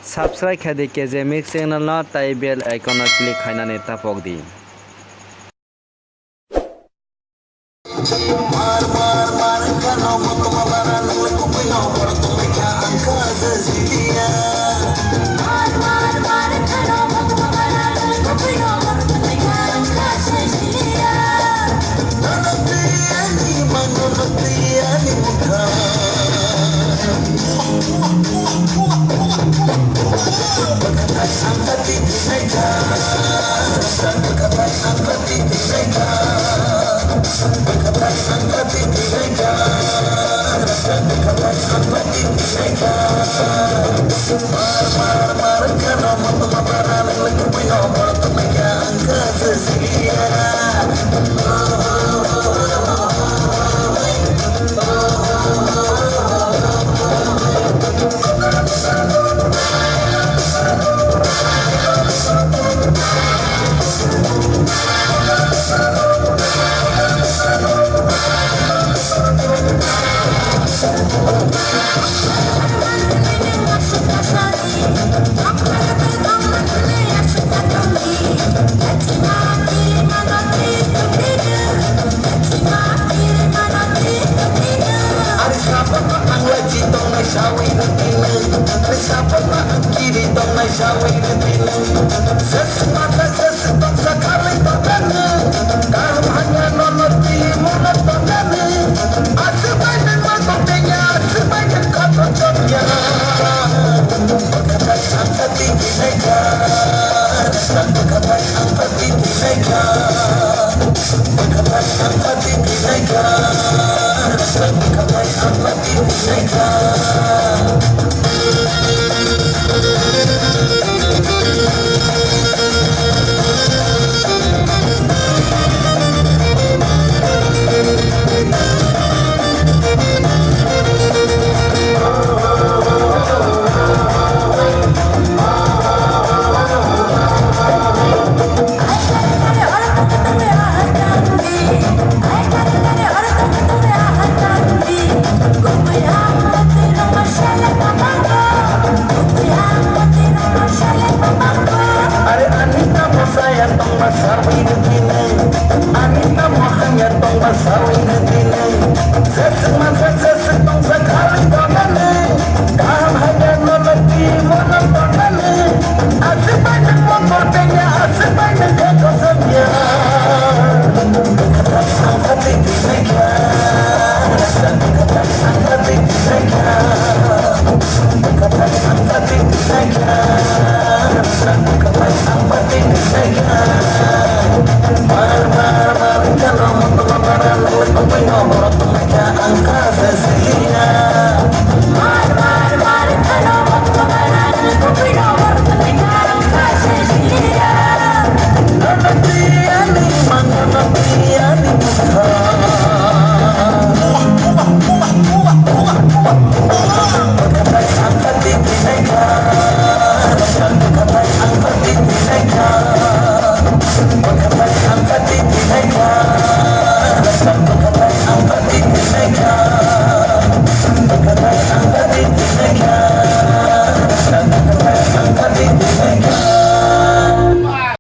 Subscribe khadi KJ Mix channel na tai bell icon na click khainani tapok di. मार मार मार कनो मुतमरा नलको बिनो पड़तो क्या अंकाज जिया मार मार मार कनो मुतमरा नलको बिनो पड़तो क्या अंकाज जिया ननतियानी मनोनतियानी मुखा बकता संगति दिनेगा बकता संगति दिनेगा संगति दिनेगा संगति दिनेगा मार मार मार करो मुतमरा नलको बिनो पड़तो क्या अंकाज जिया Take